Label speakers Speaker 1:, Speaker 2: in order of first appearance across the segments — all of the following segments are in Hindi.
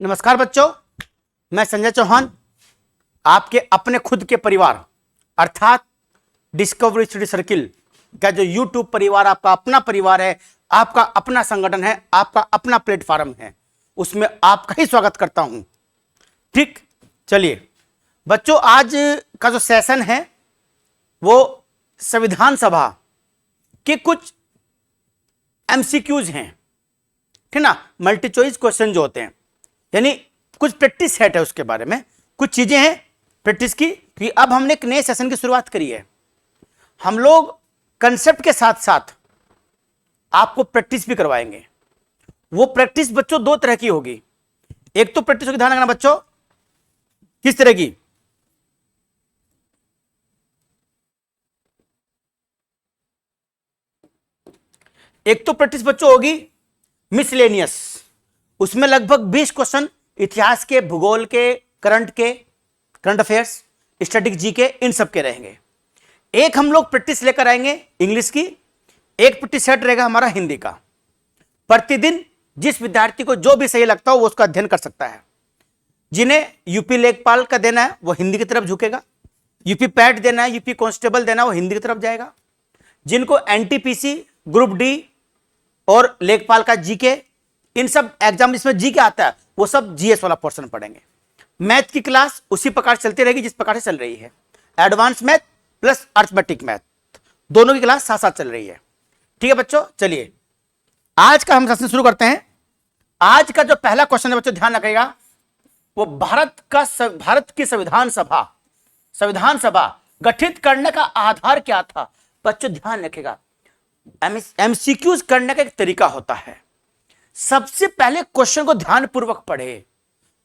Speaker 1: नमस्कार बच्चों, मैं संजय चौहान, आपके अपने खुद के परिवार अर्थात डिस्कवरी स्टडी सर्किल का जो यूट्यूब परिवार आपका अपना परिवार है, आपका अपना संगठन है, आपका अपना प्लेटफॉर्म है, उसमें आपका ही स्वागत करता हूं। ठीक, चलिए बच्चों, आज का जो सेशन है वो संविधान सभा के कुछ एमसीक्यूज हैं, ठीक ना, मल्टी चॉइस क्वेश्चन जो होते हैं, यानी कुछ प्रैक्टिस सेट है, उसके बारे में कुछ चीजें हैं प्रैक्टिस की, कि अब हमने एक नए सेशन की शुरुआत करी है। हम लोग कंसेप्ट के साथ साथ आपको प्रैक्टिस भी करवाएंगे। वो प्रैक्टिस बच्चों दो तरह की होगी। एक तो प्रैक्टिस होगी, ध्यान रखना बच्चों, किस तरह की, एक तो प्रैक्टिस बच्चों होगी मिसलेनियस, उसमें लगभग 20 क्वेश्चन इतिहास के, भूगोल के, करंट अफेयर्स, स्टैटिक जी के, इन सब के रहेंगे। एक हम लोग प्रैक्टिस लेकर आएंगे इंग्लिश की, एक प्रैक्टिस सेट रहेगा हमारा हिंदी का। प्रतिदिन जिस विद्यार्थी को जो भी सही लगता हो वो उसका अध्ययन कर सकता है। जिन्हें यूपी लेखपाल का देना है वो हिंदी की तरफ झुकेगा, यूपी पैट देना है, यूपी कांस्टेबल देना है, वो हिंदी की तरफ जाएगा। जिनको एनटीपीसी, ग्रुप डी और लेखपाल का जीके, इन सब एग्जाम इसमें जी के आता है, वो सब जीएस वाला पोर्शन पढ़ेंगे। मैथ की क्लास उसी प्रकार चलती रहेगी जिस प्रकार से चल रही है। Advance math plus arithmetic math दोनों की क्लास साथ साथ चल रही है। ठीक है बच्चों, चलिए आज का हम सेशन शुरू करते हैं। आज का जो पहला क्वेश्चन है बच्चों, ध्यान रखिएगा, वो भारत की संविधान सभा गठित करने का आधार क्या था। बच्चों ध्यान रखिएगा, एमसीक्यूज करने का एक तरीका होता है। सबसे पहले क्वेश्चन को ध्यानपूर्वक पढ़े,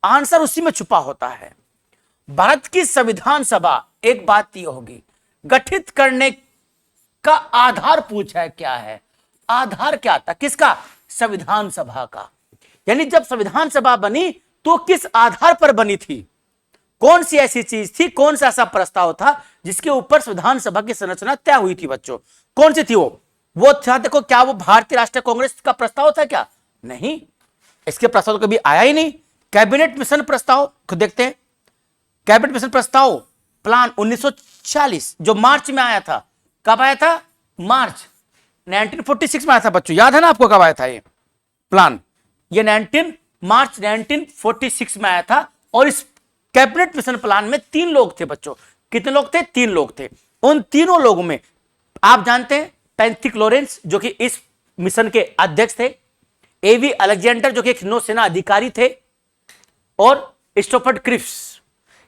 Speaker 1: आंसर उसी में छुपा होता है। भारत की संविधान सभा, एक बात यह होगी, गठित करने का आधार पूछा है, क्या है आधार, क्या था, किसका, संविधान सभा का। यानी जब संविधान सभा बनी तो किस आधार पर बनी थी, कौन सी ऐसी चीज थी, कौन सा ऐसा प्रस्ताव था जिसके ऊपर संविधान सभा की संरचना तय हुई थी। बच्चों कौन सी थी वो था, देखो, क्या वो भारतीय राष्ट्रीय कांग्रेस का प्रस्ताव था क्या? नहीं, इसके प्रस्ताव तो कभी आया ही नहीं। कैबिनेट मिशन प्रस्ताव खुद देखते हैं, कैबिनेट मिशन प्रस्ताव प्लान 1940 जो मार्च में आया था। कब आया था? मार्च 1946 में आया था। बच्चों याद है ना आपको कब आया था ये प्लान? ये मार्च 1946 में आया था। और इस कैबिनेट मिशन प्लान में 3 लोग थे बच्चों। कितने लोग थे? 3 लोग थे। उन तीनों लोगों में आप जानते हैं पैंथिक लॉरेंस जो कि इस मिशन के अध्यक्ष थे, एवी अलेक्जेंडर जो कि एक नौसेना अधिकारी थे, और स्टोफर्ड क्रिप्स,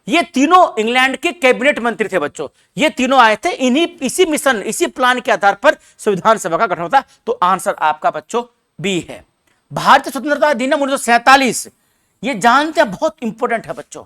Speaker 1: ये तीनों इंग्लैंड के कैबिनेट मंत्री थे। बच्चों ये तीनों आए थे, इसी मिशन, इसी प्लान के आधार पर संविधान सभा का गठन होता। तो आंसर आपका बच्चों बी है। भारतीय स्वतंत्रता अधिनियम 1947, ये जानते हैं, बहुत इंपॉर्टेंट है बच्चों।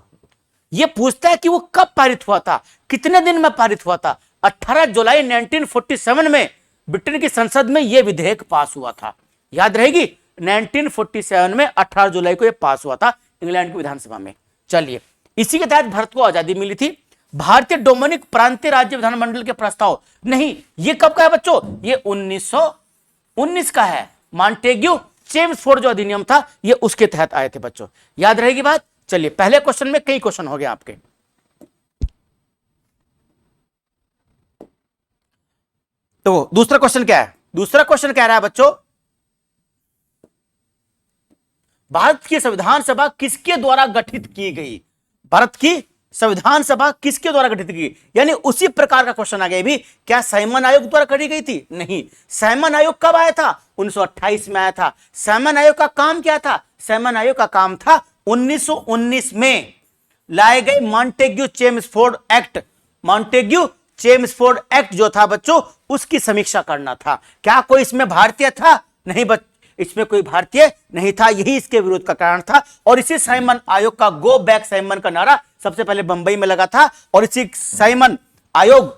Speaker 1: ये पूछता है कि वो कब पारित हुआ था, कितने दिन में पारित हुआ था। 18 जुलाई 1947 में ब्रिटेन की संसद में यह विधेयक पास हुआ था। याद रहेगी, 1947 में 18 जुलाई को यह पास हुआ था इंग्लैंड की विधानसभा में। चलिए, इसी के तहत भारत को आजादी मिली थी। भारतीय डोमिनिक प्रांतीय राज्य विधानमंडल के प्रस्ताव, नहीं, ये कब का है बच्चों? ये 1919 का है। मॉन्टेग्यू चेम्सफोर्ड जो अधिनियम था, ये उसके तहत आए थे बच्चों। याद रहेगी बात। चलिए, पहले क्वेश्चन में कई क्वेश्चन हो गए आपके। तो दूसरा क्वेश्चन क्या है? दूसरा क्वेश्चन कह रहा है बच्चों, भारत की संविधान सभा किसके द्वारा गठित की गई? भारत की संविधान सभा किसके द्वारा गठित की गई? यानी उसी प्रकार का क्वेश्चन आ गया भी, क्या साइमन आयोग द्वारा करी गई थी? नहीं। साइमन आयोग कब आया था? 1928 में आया था। साइमन आयोग का काम क्या था? साइमन आयोग का काम था 1919 में लाए गए Montague Chelmsford Act. Montague Chelmsford Act जो था बच्चों, उसकी समीक्षा करना था। क्या कोई इसमें भारतीय था? नहीं इसमें कोई भारतीय नहीं था। यही इसके विरोध का कारण था। और इसी साइमन आयोग का गो बैक साइमन का नारा सबसे पहले बंबई में लगा था। और इसी साइमन आयोग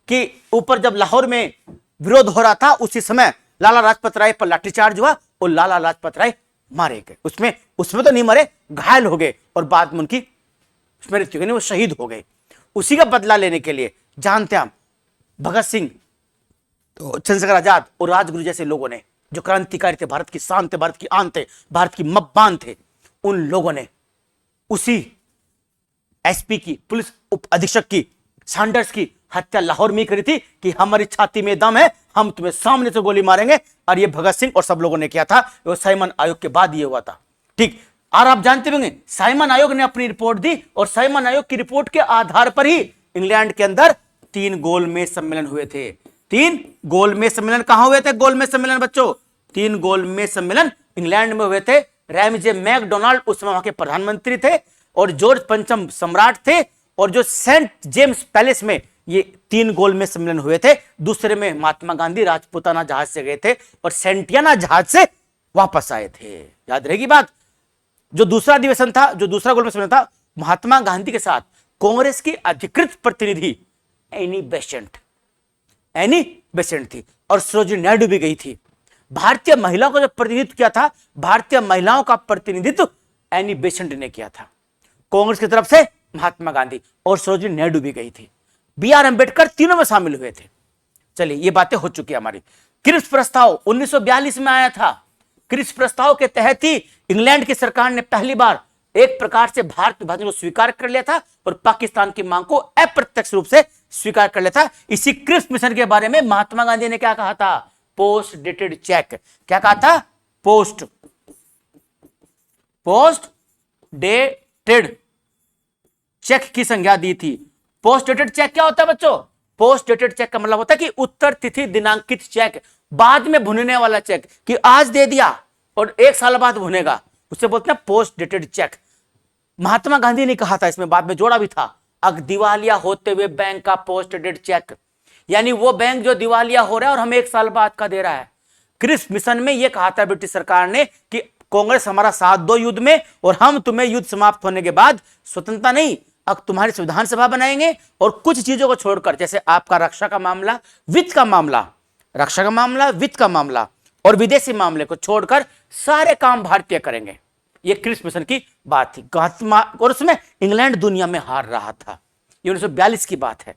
Speaker 1: के ऊपर जब लाहौर में विरोध हो रहा था, उसी समय लाला लाजपत राय पर लाठीचार्ज हुआ और लाला लाजपत राय मारे गए। उसमें तो नहीं मरे, घायल हो गए, और बाद में उनकी मृत्यु हुई, वो शहीद हो गए। उसी का बदला लेने के लिए जानते हैं हम, भगत सिंह, तो चंद्रशेखर आजाद और राजगुरु जैसे लोगों ने, जो क्रांतिकारी थे, भारत की शान थे, भारत की आन थे, भारत की मब्बान थे, उन लोगों ने उसी एसपी की, पुलिस उप अधीक्षक की, सैंडर्स की हत्या लाहौर में ही करी थी कि हमारी छाती में दम है, हम तुम्हें सामने से गोली मारेंगे। और ये भगत सिंह और सब लोगों ने किया था। वो साइमन आयोग के बाद ये हुआ था। ठीक, और आप जानते होंगे साइमन आयोग ने अपनी रिपोर्ट दी और साइमन आयोग की रिपोर्ट के आधार पर ही इंग्लैंड के अंदर 3 गोलमेज सम्मेलन हुए थे। 3 गोलमेज सम्मेलन कहां हुए थे? गोलमेज सम्मेलन बच्चों, 3 गोलमेज सम्मेलन इंग्लैंड में हुए थे। रैमजे मैकडोनाल्ड उस समय वहां के प्रधानमंत्री थे और जॉर्ज पंचम सम्राट थे। और जो सेंट जेम्स पैलेस में ये 3 गोलमेज सम्मेलन हुए थे। दूसरे में महात्मा गांधी राजपूताना जहाज से गए थे और सेंटियाना जहाज से वापस आए थे। याद रहेगी बात। जो दूसरा अधिवेशन था, जो दूसरा गोलमेज सम्मेलन था, महात्मा गांधी के साथ कांग्रेस की अधिकृत प्रतिनिधि एनी बेसेंट थी और सरोजिनी नायडू भी गई थी। भारतीय महिलाओं का जो प्रतिनिधित्व किया था, भारतीय महिलाओं का प्रतिनिधित्व एनी बेसेंट ने किया था। कांग्रेस की तरफ से महात्मा गांधी और सरोजिनी नायडू भी गई थी। बी आर अंबेडकर तीनों में शामिल हुए थे। चलिए, ये बातें हो चुकी है हमारी। क्रिप्स प्रस्ताव 1942 में आया था। क्रिप्स प्रस्ताव के तहत ही इंग्लैंड की सरकार ने पहली बार एक प्रकार से भारत विभाजन को स्वीकार कर लिया था और पाकिस्तान की मांग को अप्रत्यक्ष रूप से स्वीकार कर लिया था। इसी क्रिप्स मिशन के बारे में महात्मा गांधी ने क्या कहा था? Post dated cheque. क्या कहा था? पोस्ट डेटेड चेक की संज्ञा दी थी। पोस्ट डेटेड चेक क्या होता है बच्चों? पोस्ट डेटेड चेक का मतलब होता है कि उत्तर तिथि दिनांकित चेक, बाद में भुनने वाला चेक, कि आज दे दिया और 1 साल बाद भुनेगा, उसे बोलते हैं post dated cheque. Mahatma Gandhi ने कहा था, इसमें बाद में जोड़ा भी था, अगर दिवालिया होते हुए बैंक का पोस्ट डेटेड चेक, यानी वो बैंक जो दिवालिया हो रहा है और हमें 1 साल बाद का दे रहा है। क्रिप्स मिशन में यह कहा था ब्रिटिश सरकार ने कि कांग्रेस हमारा साथ दो युद्ध में और हम तुम्हें युद्ध समाप्त होने के बाद स्वतंत्रता नहीं, अब तुम्हारी संविधान सभा बनाएंगे और कुछ चीजों को छोड़कर, जैसे आपका रक्षा का मामला, वित्त का मामला, रक्षा का मामला, वित्त का मामला और विदेशी मामले को छोड़कर सारे काम भारतीय करेंगे। यह क्रिप्स मिशन की बात थी। और उसमें इंग्लैंड दुनिया में हार रहा था। ये 1942 की बात है,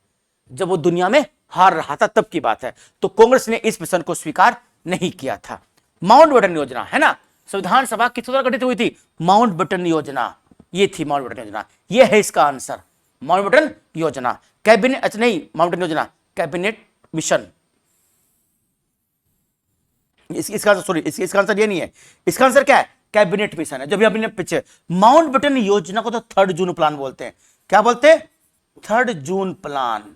Speaker 1: जब वो दुनिया में हार रहा था, तब की बात है। तो कांग्रेस ने इस मिशन को स्वीकार नहीं किया था। माउंटबेटन योजना है ना, संविधान सभा किस द्वारा गठित हुई थी? माउंटबेटन योजना, ये थी माउंटबेटन योजना। ये है इसका आंसर, माउंटबेटन योजना। कैबिनेट, अच्छा नहीं, माउंटबेटन योजना कैबिनेट मिशन। इसका आंसर, सॉरी, इसका आंसर ये नहीं है। इसका आंसर क्या है? कैबिनेट मिशन है। जब भी आपने पीछे माउंटबेटन योजना को तो 3 जून प्लान बोलते हैं। क्या बोलते हैं? 3 जून प्लान।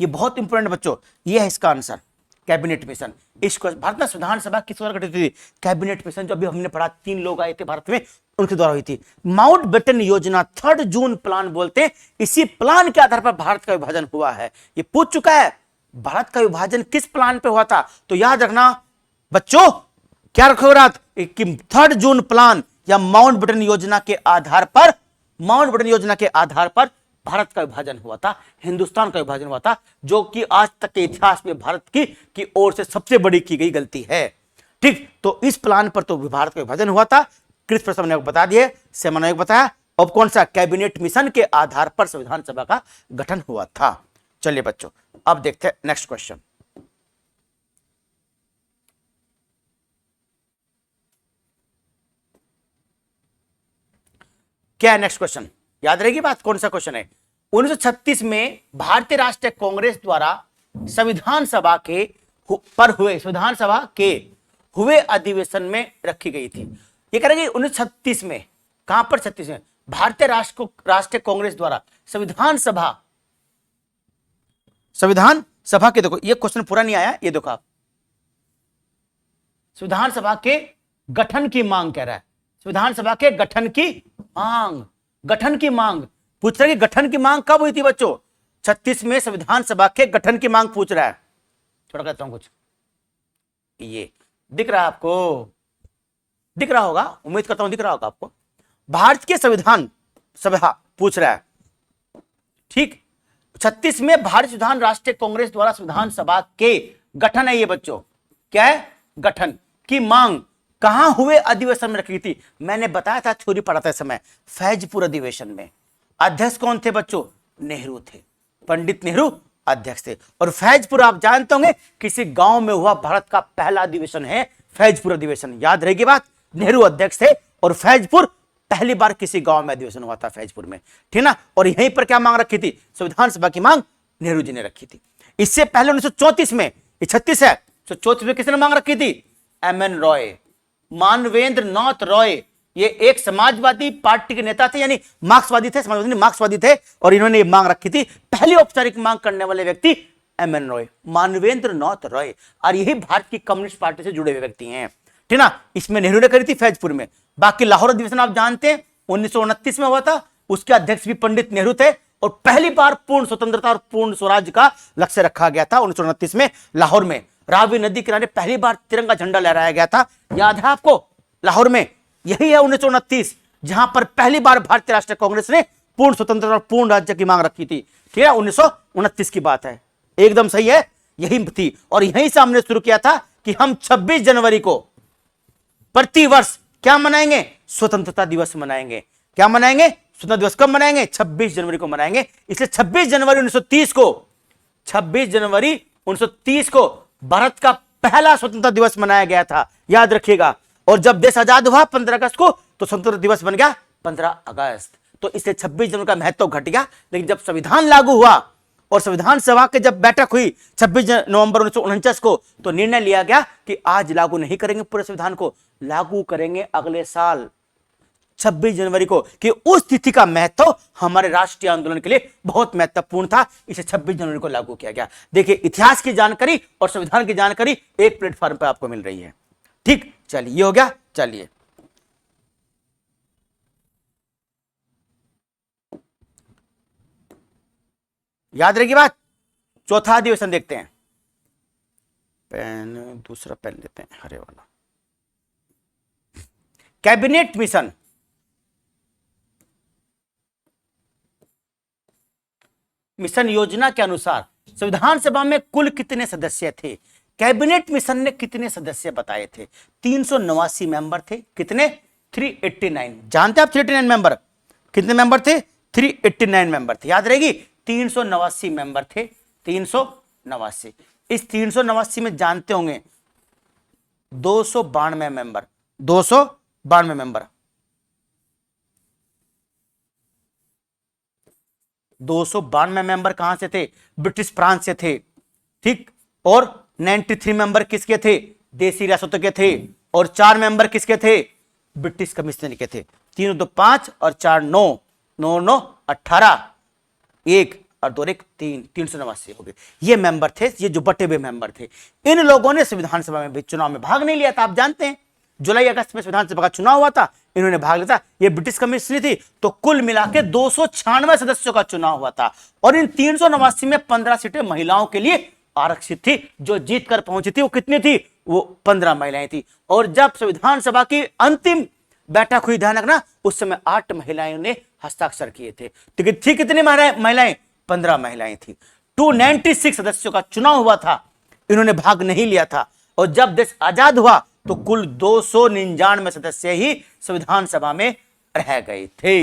Speaker 1: ये बहुत इंपॉर्टेंट बच्चों, ये है इसका आंसर, कैबिनेट मिशन। इसको भारत में संविधान सभा किस द्वारा गठित हुई? Cabinet mission. जो अभी हमने पढ़ा, 3 लोग आए थे भारत में, उनके द्वारा हुई थी। माउंटबेटन योजना 3 जून प्लान बोलते हैं। इसी प्लान के आधार पर भारत का विभाजन हुआ है। ये पूछ चुका है, भारत का विभाजन किस प्लान पे हुआ था? तो याद रखना बच्चों, क्या रखो रात कि 3 जून प्लान या माउंटबेटन योजना के आधार पर, माउंटबेटन योजना के आधार पर भारत का विभाजन हुआ था, हिंदुस्तान का विभाजन हुआ था, जो कि आज तक के इतिहास में भारत की ओर से सबसे बड़ी की गई गलती है। ठीक, तो इस प्लान पर तो भारत का विभाजन हुआ था। क्रिप्स प्रस्ताव ने बता दिए, सेमन आयोग बताया। अब कौन सा? कैबिनेट मिशन के आधार पर संविधान सभा का गठन हुआ था। चलिए बच्चों, अब देखते हैं नेक्स्ट क्वेश्चन। क्या है नेक्स्ट क्वेश्चन? याद रहेगी बात, कौन सा क्वेश्चन है? 1936 में भारतीय राष्ट्रीय कांग्रेस द्वारा संविधान सभा के हुए अधिवेशन में रखी गई थी। ये करेंगे 1936 में। कहां पर? 36 में भारतीय राष्ट्रीय कांग्रेस द्वारा संविधान सभा के, देखो ये क्वेश्चन पूरा नहीं आया, ये देखो आप, संविधान सभा के गठन की मांग कह रहा है। संविधान सभा के गठन की मांग, गठन की मांग पूछ रहा है कि गठन की मांग कब हुई थी बच्चों? 36 में संविधान सभा के गठन की मांग पूछ रहा है। थोड़ा कहता हूं कुछ, ये दिख रहा है आपको? दिख रहा होगा, उम्मीद करता हूं दिख रहा होगा आपको। भारत के संविधान सभा पूछ रहा है, ठीक। 36 में भारतीय संविधान राष्ट्रीय कांग्रेस द्वारा संविधान सभा के गठन है ये बच्चों। क्या है? गठन की मांग कहां हुए अधिवेशन में रखी थी? मैंने बताया था थ्योरी पढ़ाते समय, फैजपुर अधिवेशन में। अध्यक्ष कौन थे बच्चों? नेहरू थे, पंडित नेहरू अध्यक्ष थे। और फैजपुर आप जानते होंगे किसी गांव में हुआ भारत का पहला अधिवेशन है फैजपुर अधिवेशन। याद रहेगी बात, नेहरू अध्यक्ष थे और फैजपुर पहली बार किसी गांव में अधिवेशन हुआ था फैजपुर में, ठीक ना। और यहीं पर क्या मांग रखी थी, संविधान सभा की मांग नेहरू जी ने रखी थी। इससे पहले 1934 में, 36 है, 1934 में किसने मांग रखी थी, एमएन रॉय, मानवेंद्र नाथ रॉय। ये एक समाजवादी पार्टी के नेता थे, यानी मार्क्सवादी थे, समाजवादी नहीं मार्क्सवादी थे, और इन्होंने ये मांग रखी थी। पहली औपचारिक मांग करने वाले व्यक्ति एमएन रॉय, मानवेंद्र नाथ रॉय, और यही भारत की कम्युनिस्ट पार्टी से जुड़े हुए व्यक्ति हैं, ठीक ना। इसमें नेहरू ने करी थी फैजपुर में। बाकी लाहौर अधिवेशन आप जानते हैं 1929 में हुआ था, उसके अध्यक्ष भी पंडित नेहरू थे, और पहली बार पूर्ण स्वतंत्रता और पूर्ण स्वराज का लक्ष्य रखा गया था 1929 में लाहौर में। रावी नदी किनारे पहली बार तिरंगा झंडा लहराया गया था, याद है आपको, लाहौर में। यही है 1929, जहां पर पहली बार भारतीय राष्ट्रीय कांग्रेस ने पूर्ण स्वतंत्रता और पूर्ण राज्य की मांग रखी थी, ठीक है, 1929 की बात है, एकदम सही है, यही थी। और यहीं से हमने शुरू किया था कि हम 26 जनवरी को प्रति वर्ष क्या मनाएंगे, स्वतंत्रता दिवस मनाएंगे। क्या मनाएंगे, स्वतंत्रता दिवस कब मनाएंगे, 26 जनवरी को मनाएंगे। इसलिए 26 जनवरी 1930 को, 26 जनवरी 1930 को भारत का पहला स्वतंत्रता दिवस मनाया गया था, याद रखिएगा। और जब देश आजाद हुआ 15 अगस्त को, तो स्वतंत्रता दिवस बन गया 15 अगस्त। तो इससे 26 जनवरी का महत्व घट गया। लेकिन जब संविधान लागू हुआ और संविधान सभा के जब बैठक हुई 26 नवंबर 1949 को, तो निर्णय लिया गया कि आज लागू नहीं करेंगे पूरे संविधान को, लागू करेंगे अगले साल 26 जनवरी को, कि उस तिथि का महत्व हमारे राष्ट्रीय आंदोलन के लिए बहुत महत्वपूर्ण था। इसे 26 जनवरी को लागू किया गया। देखिए, इतिहास की जानकारी और संविधान की जानकारी एक प्लेटफॉर्म पर आपको मिल रही है, ठीक। चलिए, ये हो गया। चलिए, याद रहेगी बात। चौथा अधिवेशन देखते हैं, पेन, दूसरा पेन लेते हैं, हरे वाला। कैबिनेट मिशन, मिशन योजना के अनुसार संविधान सभा में कुल कितने सदस्य थे, कैबिनेट मिशन ने कितने सदस्य बताए थे, 389 मेंबर थे। कितने, 389। जानते हैं आप 389 मेंबर कितने मेंबर थे, 389 मेंबर थे, याद रहेगी, 389 मेंबर थे, 389। इस 389 में जानते होंगे 292 मेंबर, 292 मेंबर, 292 मेंबर कहां से थे, ब्रिटिश फ्रांस से थे, ठीक। और 93 मेंबर किसके थे, देसी रियासतों के थे। और 4 मेंबर किसके थे, ब्रिटिश कमिश्नर के थे। 3 2 5 और 4 9, 9 9 18, 1 और 2 1 3, 389 हो गए। ये मेंबर थे, ये जो बटे हुए मेंबर थे। इन लोगों ने संविधान सभा में भी चुनाव में भाग नहीं लिया था, आप जानते हैं। जुलाई अगस्त में संविधान सभा का चुनाव हुआ था, इन्होंने भाग लिया था। ये ब्रिटिश कमिश्नरी थी, तो कुल मिला के 296 सदस्यों का चुनाव हुआ था। और इन 389 में 15 सीटें महिलाओं के लिए आरक्षित थी। जो जीत कर पहुंची थी वो कितनी थी, वो 15 महिलाएं थी। और जब संविधान सभा की अंतिम बैठक हुई, ध्यान रखना, उस समय 8 महिलाओं ने हस्ताक्षर किए थे। तो थी कितनी महिलाएं, 15 महिलाएं थी। 296 सदस्यों का चुनाव हुआ था, इन्होंने भाग नहीं लिया था। और जब देश आजाद हुआ तो कुल 299 सदस्य ही संविधान सभा में रह गए थे।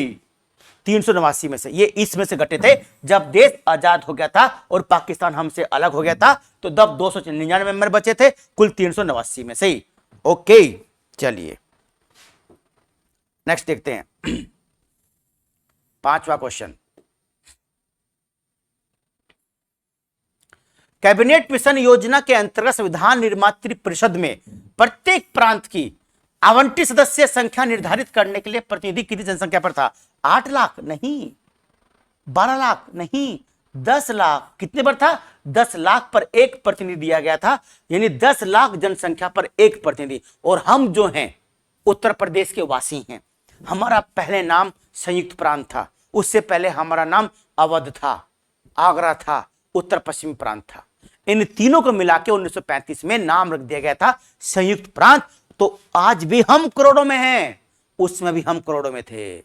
Speaker 1: 389 में से, ये इसमें से घटे थे जब देश आजाद हो गया था और पाकिस्तान हमसे अलग हो गया था, तो तब 299 मेंबर बचे थे कुल 389 में से ही। ओके, चलिए नेक्स्ट देखते हैं। 5वां क्वेश्चन, कैबिनेट मिशन योजना के अंतर्गत संविधान निर्मात्री परिषद में प्रत्येक प्रांत की आवंटित सदस्य संख्या निर्धारित करने के लिए प्रतिनिधि कितनी जनसंख्या पर था, 8 लाख नहीं, 12 लाख नहीं, 10 लाख। कितने पर था, 10 लाख पर एक प्रतिनिधि दिया गया था, यानी 10 लाख जनसंख्या पर एक प्रतिनिधि। और हम जो हैं उत्तर प्रदेश के वासी हैं, हमारा पहले नाम संयुक्त प्रांत था, उससे पहले हमारा नाम अवध था, आगरा था, उत्तर पश्चिमी प्रांत था। इन तीनों को मिला के 1935 में नाम रख दिया गया था संयुक्त प्रांत। तो आज भी हम करोड़ों में हैं, उसमें भी हम करोड़ों में थे,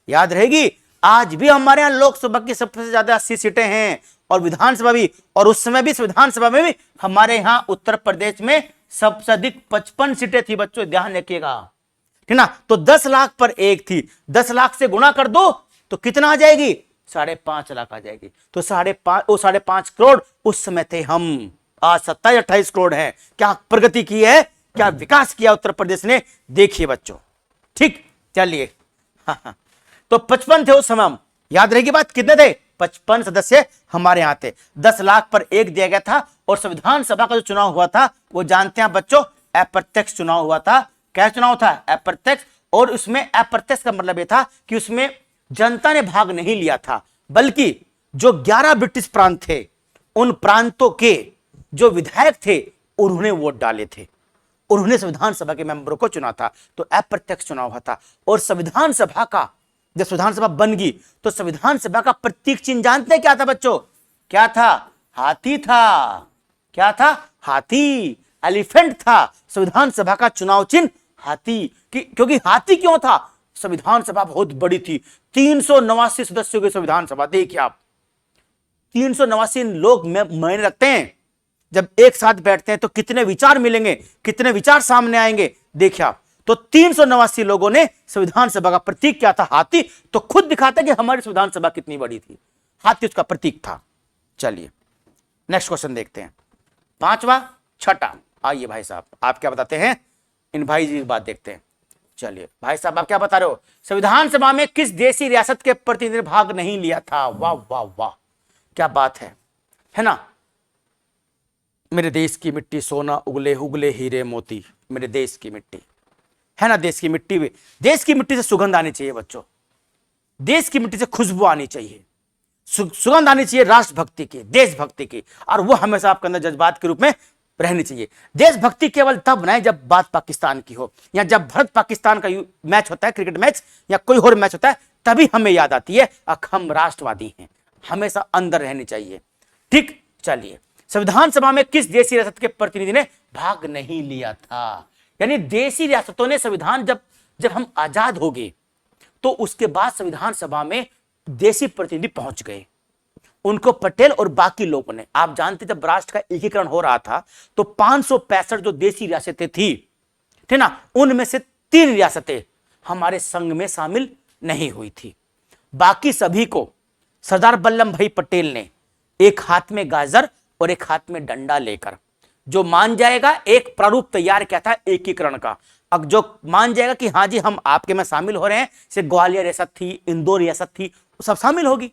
Speaker 1: याद रहेगी। आज भी हमारे यहां लोकसभा की सबसे ज्यादा 80 सीटें हैं और विधानसभा भी, और उस समय भी विधानसभा में भी हमारे यहां उत्तर प्रदेश में सबसे अधिक 55 सीटें थी। बच्चों ध्यान रखिएगा, ठीक ना। तो 10 लाख पर एक थी, 10 लाख से गुणा कर दो तो कितना आ जाएगी, 5.5 लाख आ जाएगी। तो 5.5 करोड़ उस समय थे हम, आज 27-28 करोड़ है। क्या प्रगति की है, क्या विकास किया उत्तर प्रदेश ने, देखिए बच्चों, ठीक। चलिए तो 55 थे उस समय हम, याद रहेगी बात, कितने थे? 55 सदस्य हमारे यहां थे। 10 लाख पर एक दिया गया था। और संविधान सभा का जो चुनाव हुआ था वो जानते हैं बच्चों, अप्रत्यक्ष चुनाव हुआ था। क्या चुनाव था? अप्रत्यक्ष। और उसमें अप्रत्यक्ष का मतलब यह था कि उसमें जनता ने भाग नहीं लिया था, बल्कि जो 11 ब्रिटिश प्रांत थे उन प्रांतों के जो विधायक थे उन्होंने वोट डाले थे, उन्होंने संविधान सभा के मेंबरों को चुना था। तो अप्रत्यक्ष चुनाव हुआ था। और संविधान सभा का, जब संविधान सभा बन गई तो संविधान सभा का प्रतीक चिन्ह जानते हैं क्या था बच्चों? क्या था? हाथी था। क्या था? हाथी, एलिफेंट था। संविधान सभा का चुनाव चिन्ह हाथी, क्योंकि हाथी क्यों था? संविधान सभा बहुत बड़ी थी, 389 सदस्यों की संविधान सभा। देखिए आप, 389 लोग मायने रखते हैं। जब एक साथ बैठते हैं तो कितने विचार मिलेंगे, कितने विचार सामने आएंगे। देखिए आप, तो 389 लोगों ने संविधान सभा का प्रतीक क्या था? हाथी। तो खुद दिखाता है कि हमारी संविधान सभा कितनी बड़ी थी। हाथी उसका प्रतीक था। चलिए नेक्स्ट क्वेश्चन देखते हैं, 5वां 6ठा। आइए भाई साहब, आप क्या बताते हैं? इन भाई जी की बात देखते हैं। चलिए भाई साहब, आप क्या बता रहे हो? संविधान सभा में किस देशी रियासत के प्रतिनिधि ने भाग नहीं लिया था? वाह वाह वाह, क्या बात है ना। मेरे देश की मिट्टी सोना उगले उगले हीरे मोती, मेरे देश की मिट्टी, है ना। देश की मिट्टी में, देश की मिट्टी से सुगंध आनी चाहिए बच्चों, देश की मिट्टी से खुशबू आनी चाहिए, सुगंध आनी चाहिए राष्ट्रभक्ति की, देशभक्ति की। और वो हमेशा आपके अंदर जज्बात के रूप में रहनी चाहिए। देशभक्ति केवल तब बनाए जब बात पाकिस्तान की हो, या जब भारत पाकिस्तान का मैच होता है, क्रिकेट मैच या कोई और मैच होता है, तभी हमें याद आती है हम राष्ट्रवादी हैं। हमेशा अंदर रहनी चाहिए। ठीक, चलिए, संविधान सभा में किस देशी रियासत के प्रतिनिधि ने भाग नहीं लिया था? यानी देशी रियासतों ने संविधान, जब हम आजाद हो गए तो उसके बाद संविधान सभा में देशी प्रतिनिधि पहुंच गए। उनको पटेल और बाकी लोगों ने, आप जानते जब राष्ट्र का एकीकरण हो रहा था तो 565 जो देशी रियासतें थी, ठीक ना, उनमें से 3 रियासतें हमारे संघ में शामिल नहीं हुई थी। बाकी सभी को सरदार वल्लभ भाई पटेल ने एक हाथ में गाजर और एक हाथ में डंडा लेकर, जो मान जाएगा, एक प्रारूप तैयार किया था एकीकरण का। अब जो मान जाएगा कि हाँ जी हम आपके में शामिल हो रहे हैं, जैसे ग्वालियर रियासत थी, इंदौर रियासत थी, वो सब शामिल होगी,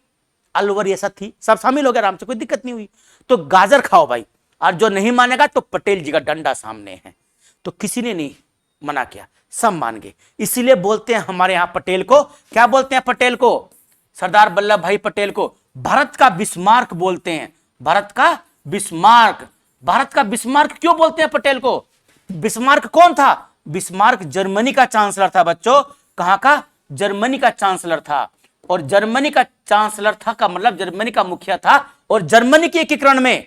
Speaker 1: अलवर रियासत थी, सब शामिल हो गया, आराम से, कोई दिक्कत नहीं हुई। तो गाजर खाओ भाई, और जो नहीं मानेगा तो पटेल जी का डंडा सामने है। तो किसी ने नहीं मना किया, सब मान गए। इसीलिए बोलते हैं हमारे यहां पटेल को, क्या बोलते हैं पटेल को? सरदार वल्लभ भाई पटेल को भारत का बिस्मार्क बोलते हैं। भारत का बिस्मार्क, भारत का बिस्मार्क क्यों बोलते हैं पटेल को? बिस्मार्क कौन था? बिस्मार्क जर्मनी का चांसलर था बच्चों। कहां का? जर्मनी का चांसलर था। और जर्मनी का चांसलर था का मतलब जर्मनी का मुखिया था। और जर्मनी के एकीकरण में,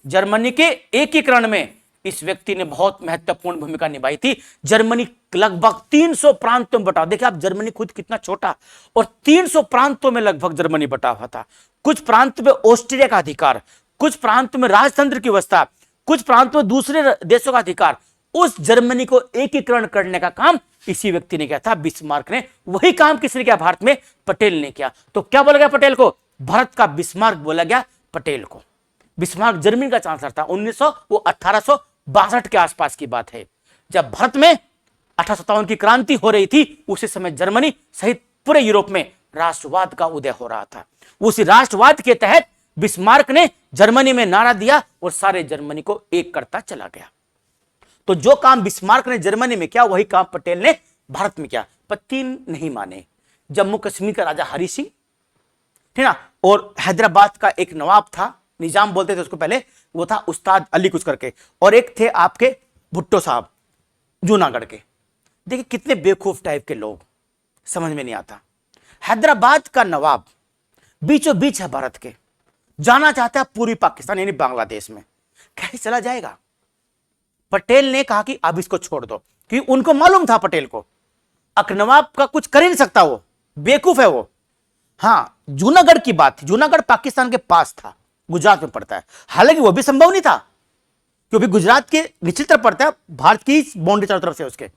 Speaker 1: जर्मनी के एकीकरण में इस व्यक्ति ने बहुत महत्वपूर्ण भूमिका निभाई थी। जर्मनी लगभग 300 प्रांतों में बटा, देखिए आप जर्मनी खुद कितना छोटा, और 300 प्रांतों में लगभग जर्मनी बटा हुआ था। कुछ प्रांत में ऑस्ट्रिया का अधिकार, कुछ प्रांत में राजतंत्र की व्यवस्था, कुछ प्रांत में दूसरे देशों का अधिकार। उस जर्मनी को एकीकरण करने का काम इसी व्यक्ति ने किया था, बिस्मार्क ने। वही काम किसने किया? भारत में पटेल ने किया। तो क्या बोला गया पटेल को? भारत का बिस्मार्क बोला गया पटेल को। बिस्मार्क जर्मनी का चांसलर था। 1862 के आसपास की बात है, जब भारत में 1857 की क्रांति हो रही थी। उसी समय जर्मनी सहित पूरे यूरोप में राष्ट्रवाद का उदय हो रहा था। उसी राष्ट्रवाद के तहत बिस्मार्क ने जर्मनी में नारा दिया और सारे जर्मनी को एक करता चला गया। तो जो काम बिस्मार्क ने जर्मनी में किया, वही काम पटेल ने भारत में किया। पर 3 नहीं माने। जम्मू कश्मीर का राजा हरि सिंह, ठीक ना, और हैदराबाद का एक नवाब था, निजाम बोलते थे उसको पहले, वो था उस्ताद अली कुछ करके, और एक थे आपके भुट्टो साहब जूनागढ़ के। देखिए कितने बेवकूफ टाइप के लोग, समझ में नहीं आता। हैदराबाद का नवाब बीचों बीच है भारत के, जाना चाहता है पूर्वी पाकिस्तान यानी बांग्लादेश में, कैसे चला जाएगा? पटेल ने कहा कि अब इसको छोड़ दो, क्योंकि उनको मालूम था पटेल को नवाब का कुछ कर ही नहीं सकता, वो बेवकूफ है वो। हाँ, जूनागढ़ की बात थी, जूनागढ़ पाकिस्तान के पास था, गुजरात में पड़ता है। हालांकि वो भी संभव नहीं था क्योंकि गुजरात के निचली तरफ पड़ता है, भारत की बाउंड्री चारों तरफ से उसके।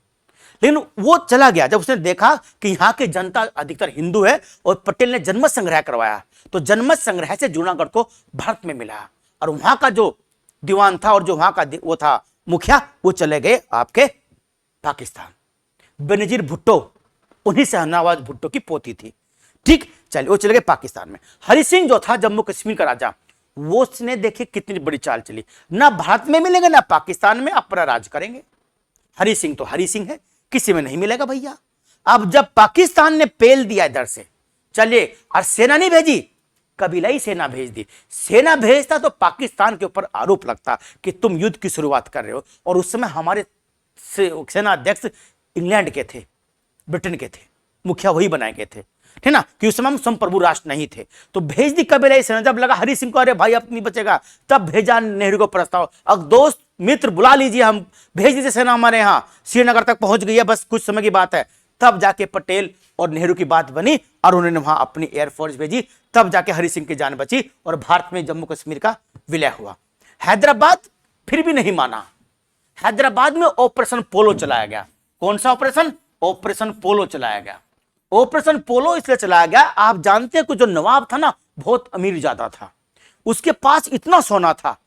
Speaker 1: लेकिन वो चला गया जब उसने देखा कि यहाँ की जनता अधिकतर हिंदू है, और पटेल ने जनमत संग्रह करवाया। तो जनमत संग्रह से जूनागढ़ को भारत में मिला, और वहां का जो दीवान था और जो वहां का वो था मुखिया, वो चले गए आपके पाकिस्तान। बेनजीर भुट्टो उन्हीं से नवाब भुट्टो की पोती थी। ठीक, चलिए वो चले गए पाकिस्तान में। हरि सिंह जो था जम्मू कश्मीर का राजा, वो उसने देखिए कितनी बड़ी चाल चली, ना भारत में मिलेंगे ना पाकिस्तान में, अपना राज करेंगे। हरि सिंह तो हरि सिंह है, किसी में नहीं मिलेगा भैया। अब जब पाकिस्तान ने पेल दिया इधर से, चलिए, और सेना नहीं भेजी, कबीलाई सेना भेज दी। सेना भेजता तो पाकिस्तान के ऊपर आरोप लगता कि तुम युद्ध की शुरुआत कर रहे हो। और उस समय हमारे सेना अध्यक्ष इंग्लैंड के थे, ब्रिटेन के थे, मुखिया वही बनाए गए थे, ठीक ना, कि उस समय हम संप्रभु राष्ट्र नहीं थे। तो भेज दी कबीलाई सेना। जब लगा हरि सिंह को अरे भाई अब नहीं बचेगा, तब भेजा नेहरू को प्रस्ताव, अब दोस्त मित्र बुला लीजिए, हम भेज दीजिए सेना हमारे यहाँ, श्रीनगर तक पहुंच गई है, बस कुछ समय की बात है। तब जाके पटेल और नेहरू की बात बनी और उन्होंने वहां अपनी एयरफोर्स भेजी, तब जाके हरि सिंह की जान बची और भारत में जम्मू कश्मीर का विलय हुआ। हैदराबाद फिर भी नहीं माना। हैदराबाद में ऑपरेशन पोलो चलाया गया। कौन सा ऑपरेशन? ऑपरेशन पोलो चलाया गया। ऑपरेशन पोलो इसलिए चलाया गया, आप जानते हैं कि जो नवाब था ना, बहुत अमीर ज्यादा था, उसके पास इतना सोना था,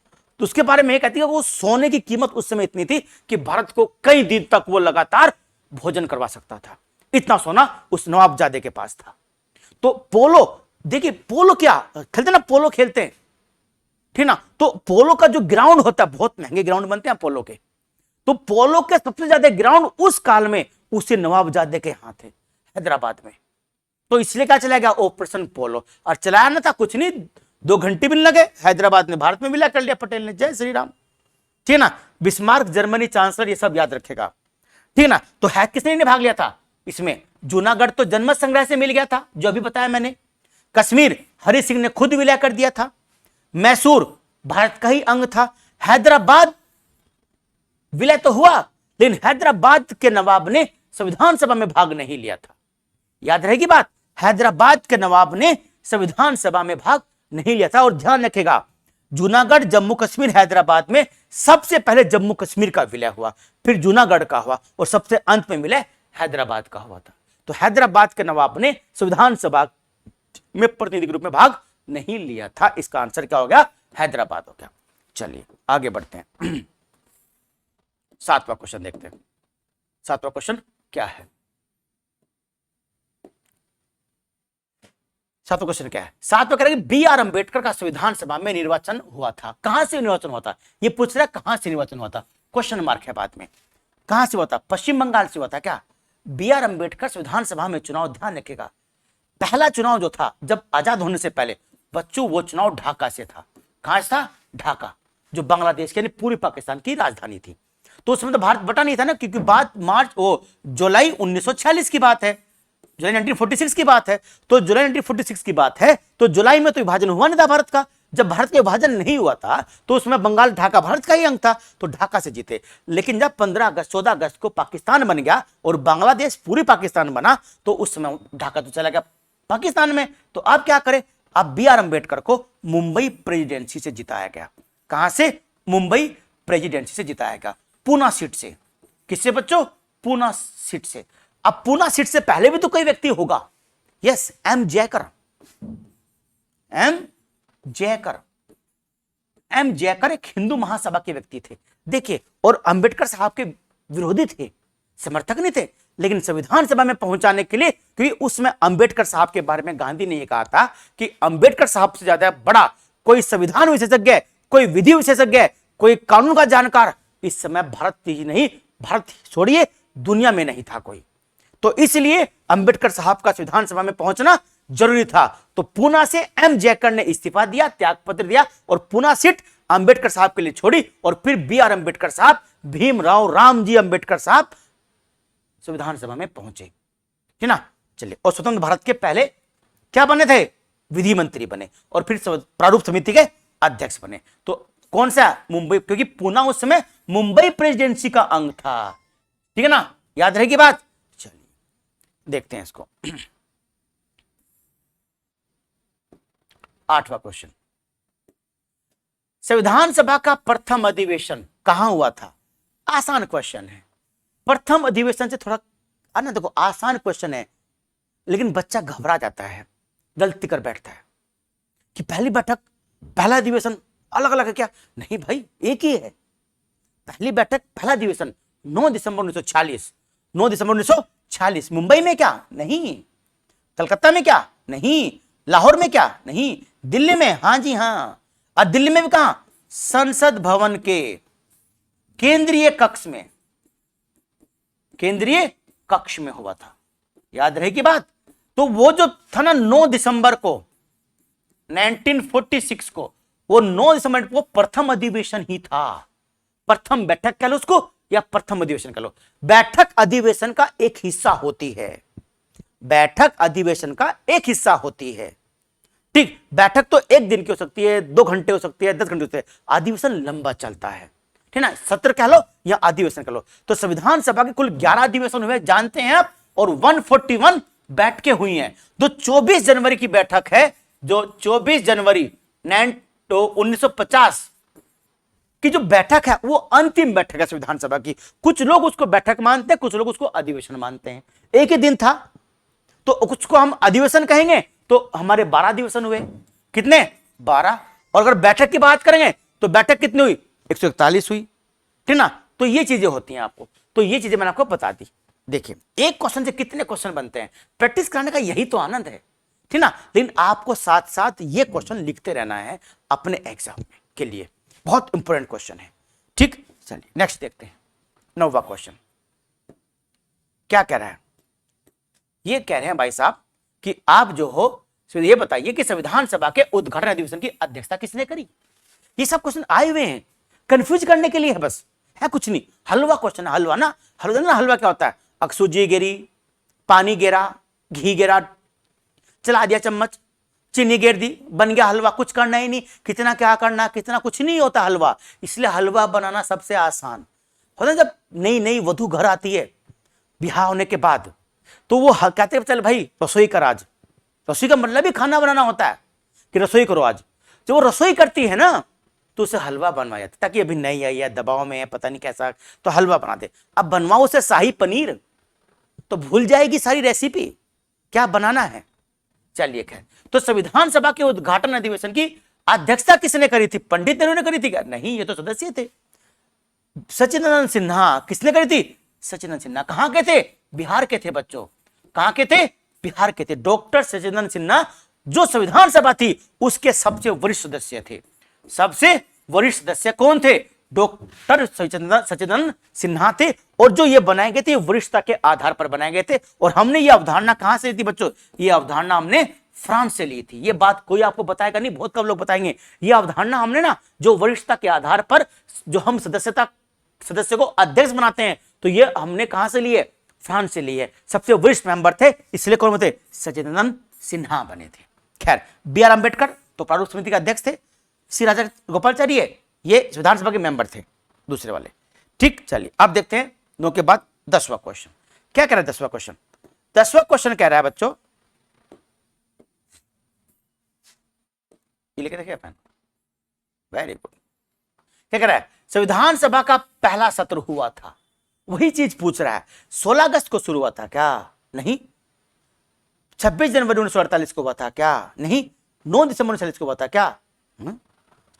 Speaker 1: तो उसके बारे में कहती है वो सोने की कीमत उस समय इतनी थी कि भारत को कई दिन तक वो लगातार भोजन करवा सकता था। इतना सोना उस नवाबजादे के पास था। तो पोलो, देखिए पोलो क्या खेलते ना, पोलो खेलते हैं, ठीक ना, तो पोलो का जो ग्राउंड होता है, बहुत महंगे ग्राउंड बनते हैं पोलो के, तो पोलो के सबसे ज्यादा ग्राउंड उस काल में उसे नवाबजादे के यहां थे, हैदराबाद में। तो इसलिए क्या चलाया गया? ऑपरेशन पोलो। और चलाया ना था कुछ नहीं, 2 घंटे भी नहीं लगे, हैदराबाद में भारत में विलय कर लिया पटेल ने। जय श्री राम, ठीक ना। बिस्मार्क जर्मनी चांसलर, ये सब याद रखेगा, ठीक ना। तो है किसने ने भाग लिया था इसमें? जूनागढ़ तो जनमत संग्रह से मिल गया था, जो अभी बताया मैंने। कश्मीर हरि सिंह ने खुद विलय कर दिया था। मैसूर भारत का ही अंग था। हैदराबाद विलय तो हुआ, लेकिन हैदराबाद के नवाब ने संविधान सभा में भाग नहीं लिया था। याद रहेगी बात, हैदराबाद के नवाब ने संविधान सभा में भाग नहीं लिया था। और ध्यान रखेगा, जूनागढ़, जम्मू कश्मीर, हैदराबाद में सबसे पहले जम्मू कश्मीर का विलय हुआ, फिर जूनागढ़ का हुआ और सबसे अंत में विलय हैदराबाद का हुआ था। तो हैदराबाद के नवाब ने संविधान सभा में प्रतिनिधि के रूप में भाग नहीं लिया था। इसका आंसर क्या हो गया? हैदराबाद हो गया। चलिए आगे बढ़ते हैं। 7वां क्वेश्चन देखते हैं। 7वां क्वेश्चन क्या है? 7वां क्वेश्चन क्या है? 7वां कह रहा है बी आर अंबेडकर का संविधान सभा में निर्वाचन हुआ था। कहां से निर्वाचन हुआ था? ये पूछ रहा है कहां से निर्वाचन हुआ था, क्वेश्चन मार्क है बाद में। कहां से हुआ था? पश्चिम बंगाल से हुआ था क्या? बी आर अंबेडकर संविधान सभा में चुनाव, ध्यान रखिएगा, पहला चुनाव जो था जब आजाद होने से पहले, बच्चों वो चुनाव ढाका से था। कहां से था? ढाका, जो बांग्लादेश के पूर्वी पाकिस्तान की राजधानी थी। तो उसमें तो भारत बटा नहीं था ना, क्योंकि बात जुलाई 1946 की बात है, जुलाई 1946 की बात है। तो जुलाई 1946 की बात है, तो जुलाई में तो विभाजन हुआ नहीं था भारत का। जब भारत का विभाजन नहीं हुआ था तो उसमें बंगाल, ढाका भारत का ही अंग था, तो ढाका से जीते। लेकिन जब 15 अगस्त 14 अगस्त को पाकिस्तान बन गया और बांग्लादेश पूरी पाकिस्तान बना, तो उस समय ढाका तो चला गया पाकिस्तान में। तो अब क्या करें? अब बी आर अंबेडकर को मुंबई प्रेसिडेंसी से जिताया गया। कहां से? मुंबई प्रेसिडेंसी से जिताया गया, पूना सीट से। किससे बच्चों? पूना सीट से। अब पूना सीट से पहले भी तो कोई व्यक्ति होगा। Yes, M Jayakar. M Jayakar एक हिंदू महासभा के व्यक्ति थे, देखिए, और अंबेडकर साहब के विरोधी थे, समर्थक नहीं थे, लेकिन संविधान सभा में पहुंचाने के लिए, क्योंकि उसमें अंबेडकर साहब के बारे में गांधी ने यह कहा था कि अंबेडकर साहब से ज्यादा बड़ा कोई संविधान विशेषज्ञ, कोई विधि विशेषज्ञ, कोई कानून का जानकार इस समय भारत ही नहीं, भारत छोड़िए दुनिया में नहीं था कोई। तो इसलिए अंबेडकर साहब का संविधान सभा में पहुंचना जरूरी था। तो पूना से एम जयकर ने इस्तीफा दिया, त्यागपत्र दिया और पूना सीट अंबेडकर साहब के लिए छोड़ी। और फिर बी आर अंबेडकर साहब, भीमराव रामजी अंबेडकर साहब संविधान सभा में पहुंचे, है ना। चलिए, और स्वतंत्र भारत के पहले क्या बने थे? विधि मंत्री बने और फिर प्रारूप समिति के अध्यक्ष बने। तो कौन सा? मुंबई, क्योंकि पूना उस समय मुंबई प्रेसिडेंसी का अंग था, ठीक है ना, याद रहेगी बात। चलिए देखते हैं इसको। 8वां क्वेश्चन, संविधान सभा का प्रथम अधिवेशन कहां हुआ था? आसान क्वेश्चन है। प्रथम अधिवेशन से थोड़ा ना, देखो आसान क्वेश्चन है, लेकिन बच्चा घबरा जाता है, गलती कर बैठता है कि पहली बैठक, पहला अधिवेशन अलग अलग है क्या? नहीं भाई, एक ही है। पहली बैठक, पहला अधिवेशन 9 दिसंबर 1946, 9 दिसंबर 46। मुंबई में क्या? नहीं। कलकत्ता में क्या? नहीं। लाहौर में क्या? नहीं। दिल्ली में? हां जी हां। और दिल्ली में भी कहां? संसद भवन के केंद्रीय कक्ष में, केंद्रीय कक्ष में हुआ था। याद रहेगी बात। तो वो जो था ना 9 दिसंबर को 1946 को, वो 9 दिसंबर को प्रथम अधिवेशन ही था। प्रथम बैठक कह लो उसको या प्रथम अधिवेशन कह लो। बैठक अधिवेशन का एक हिस्सा होती है, बैठक अधिवेशन का एक हिस्सा होती है। ठीक, बैठक तो एक दिन की हो सकती है, 2 घंटे हो सकती है, 10 घंटे होते हैं। अधिवेशन लंबा चलता है, ठीक ना। सत्र कह लो या अधिवेशन कह लो। तो संविधान सभा के कुल 11 अधिवेशन हुए जानते हैं आप, और 141 बैठकें हुई हैं। जो 24 जनवरी की बैठक है, जो 24 जनवरी 1950 की जो बैठक है, वो अंतिम बैठक है संविधान सभा की। कुछ लोग उसको बैठक मानते हैं, कुछ लोग उसको अधिवेशन मानते हैं। एक ही दिन था तो कुछ को हम अधिवेशन कहेंगे, तो हमारे 12 अधिवेशन हुए। कितने? 12। और अगर बैठक की बात करेंगे तो बैठक कितनी हुई? 141 हुई, ठीक ना। तो ये चीजें होती हैं आपको, तो ये चीजें मैंने आपको बता दी। देखिए, एक क्वेश्चन से कितने क्वेश्चन बनते हैं, प्रैक्टिस करने का यही तो आनंद है, ठीक ना। लेकिन आपको साथ साथ ये क्वेश्चन लिखते रहना है अपने एग्जाम के लिए, बहुत इंपॉर्टेंट क्वेश्चन है। ठीक, चलिए नेक्स्ट देखते हैं। 9वां क्वेश्चन क्या कह रहा है? ये कह रहे हैं भाई साहब कि आप जो हो ये बताइए कि संविधान सभा के उद्घाटन अधिवेशन की अध्यक्षता किसने करी। ये सब क्वेश्चन आए हुए हैं, कंफ्यूज करने के लिए है, बस है कुछ नहीं। हलवा क्वेश्चन है, हलवा ना। हलवा क्या होता है? अकसूजी गिरी, पानी गिरा, घी गिरा, चला दिया चम्मच, चीनी गिर दी, बन गया हलवा। कुछ करना ही नहीं, कितना क्या करना, कितना कुछ नहीं होता हलवा। इसलिए हलवा बनाना सबसे आसान होता है। जब नई नई वधू घर आती है ब्याह होने के बाद, तो वो कहते हैं चल भाई रसोई कर आज। रसोई का मतलब भी खाना बनाना होता है कि रसोई करो आज। जब वो रसोई करती है ना, तो उसे हलवा बनवाया जाता, ताकि अभी नहीं आई है, दबाव में है, पता नहीं कैसा, तो हलवा बना दे। अब बनवाओ उसे शाही पनीर, तो भूल जाएगी सारी रेसिपी क्या बनाना है। चलिए खैर, तो संविधान सभा के उद्घाटन अधिवेशन की अध्यक्षता किसने करी थी? पंडित नेहरू ने करी थी क्या? नहीं, ये तो सदस्य थे। सच्चिदानंद सिन्हा। किसने करी थी? सच्चिदानंद सिन्हा। कहां के थे? बिहार के थे बच्चों। कहां के थे? बिहार के थे। डॉक्टर सच्चिदानंद सिन्हा जो संविधान सभा थी उसके सबसे वरिष्ठ सदस्य थे। सबसे वरिष्ठ सदस्य कौन थे? डॉक्टर सच्चिदानंद सिन्हा थे। और जो ये बनाए गए थे वरिष्ठता के आधार पर बनाए गए थे। और हमने ये अवधारणा कहां से ली थी बच्चों? ये अवधारणा हमने फ्रांस से ली थी। ये बात कोई आपको बताएगा नहीं, बहुत कम लोग बताएंगे। ये अवधारणा हमने ना, जो वरिष्ठता के आधार पर जो हम सदस्य को अध्यक्ष बनाते हैं, तो ये हमने कहां से लिए? फ्रांस से लिए। सबसे वरिष्ठ मेंबर थे, इसलिए कौन थे? सच्चिदानंद सिन्हा बने थे। खैर, बी आर अंबेडकर तो प्रारूप समिति के अध्यक्ष थे। सी राजा गोपालाचार्य ये विधानसभा के मेंबर थे, दूसरे वाले। ठीक, चलिए अब देखते हैं 9 के बाद 10वां क्वेश्चन क्या कह रहा है। 10वां क्वेश्चन, 10वां क्वेश्चन कह रहा है बच्चों, ये लिखे देखिए अपन, वेरी गुड। क्या कह रहा है? संविधान सभा का पहला सत्र हुआ था, वही चीज पूछ रहा है। 16 अगस्त को शुरू हुआ था क्या? नहीं। 26 जनवरी 1948 को हुआ था क्या? नहीं। 9 दिसंबर 1946 को हुआ था क्या?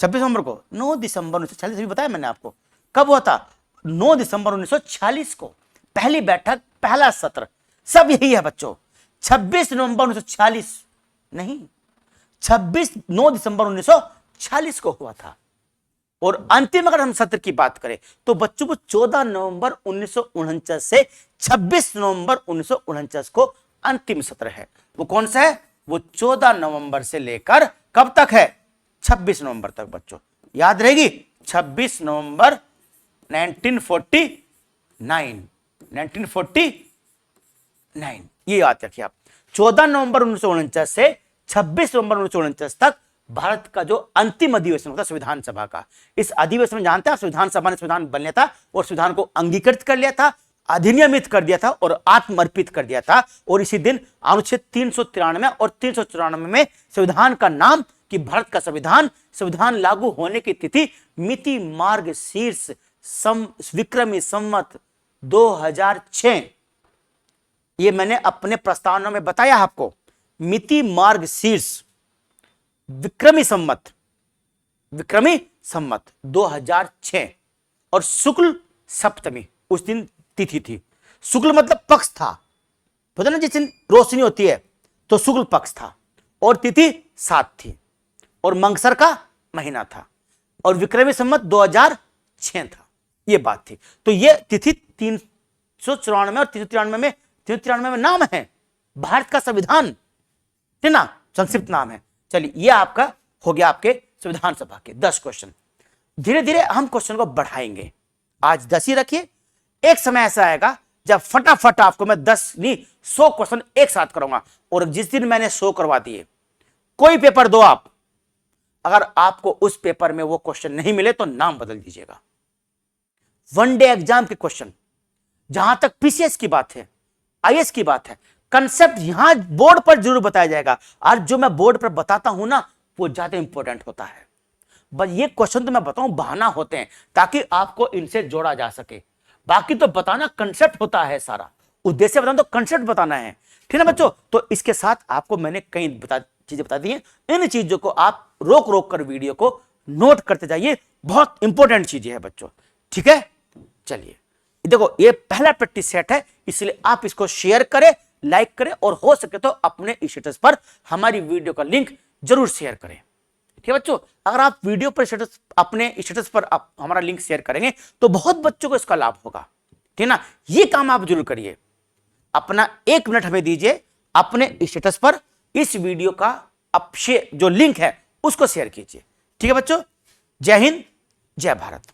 Speaker 1: 26 नवंबर को? 9 दिसंबर 1946 अभी बताया मैंने आपको। कब हुआ था? 9 दिसंबर 1946 को पहली बैठक, पहला सत्र, सब यही है बच्चों। 26 नवंबर 1946 नहीं, 9 दिसंबर 1946 को हुआ था। और अंतिम अगर हम सत्र की बात करें तो बच्चों को 14 नवंबर 1949 से 26 नवंबर 1949 को अंतिम सत्र है। वो कौन सा है? वो 14 नवंबर से लेकर कब तक है? 26 नवंबर तक बच्चों, याद रहेगी। 26 नवंबर 1949 ये याद रखिए आप। 14 नवंबर 1949 से 26 नवंबर 1949 तक भारत का जो अंतिम अधिवेशन होता संविधान सभा का। इस अधिवेशन में जानते हैं संविधान सभा ने संविधान बन लिया था और संविधान को अंगीकृत कर लिया था, अधिनियमित कर दिया था और आत्मर्पित कर दिया था। और इसी दिन अनुच्छेद 393 और 394 में संविधान का नाम कि भारत का संविधान लागू होने की तिथि मिति मार्ग शीर्ष विक्रमी संवत 2006, ये मैंने अपने प्रस्तावना में बताया आपको। मिति मार्ग शीर्ष विक्रमी संवत 2006 और शुक्ल सप्तमी उस दिन तिथि थी। शुक्ल मतलब पक्ष था, पता ना जिस दिन रोशनी होती है तो शुक्ल पक्ष था और तिथि 7 थी और मंगसर का महीना था और विक्रमी संवत 2006 था, ये बात थी। तो ये तिथि 394 और 393 में नाम है, भारत का संविधान है ना, संक्षिप्त नाम है। चलिए ये आपका हो गया आपके संविधान सभा के 10 क्वेश्चन। धीरे धीरे हम क्वेश्चन को बढ़ाएंगे, आज 10 ही रखिए। एक समय ऐसा आएगा जब फटाफट आपको मैं 10 नहीं 100 क्वेश्चन एक साथ करूंगा, और जिस दिन मैंने 100 करवा दिए, कोई पेपर दो आप, अगर आपको उस पेपर में वो क्वेश्चन नहीं मिले तो नाम बदल दीजिएगा। वनडे एग्जाम के क्वेश्चन, जहां तक पीसीएस की बात है, आईएएस की बात है, कंसेप्ट यहां बोर्ड पर जरूर बताया जाएगा। और जो मैं बोर्ड पर बताता हूं ना, वो ज्यादा इंपॉर्टेंट होता है। बस ये क्वेश्चन तो मैं बताऊं बहाना होते हैं ताकि आपको इनसे जोड़ा जा सके। बाकी तो बताना कंसेप्ट होता है, सारा उद्देश्य बताना तो कंसेप्ट बताना है, ठीक है ना बच्चों। तो इसके साथ आपको मैंने कई चीजें बता दी हैं, इन चीजों को आप रोक रोक कर वीडियो को नोट करते जाइए, बहुत इंपॉर्टेंट चीजें हैं बच्चों, ठीक है। चलिए देखो, ये पहला प्रैक्टिस सेट है, इसलिए आप इसको शेयर करें, लाइक करें, और हो सके तो अपने स्टेटस पर हमारी वीडियो का लिंक जरूर शेयर करें, ठीक है बच्चों। अगर आप वीडियो पर स्टेटस, अपने स्टेटस पर आप हमारा लिंक शेयर करेंगे तो बहुत बच्चों को इसका लाभ होगा, ठीक है ना। ये काम आप जरूर करिए, अपना 1 मिनट हमें दीजिए, अपने स्टेटस पर इस वीडियो का जो लिंक है उसको शेयर कीजिए, ठीक है बच्चों। जय हिंद, जय भारत।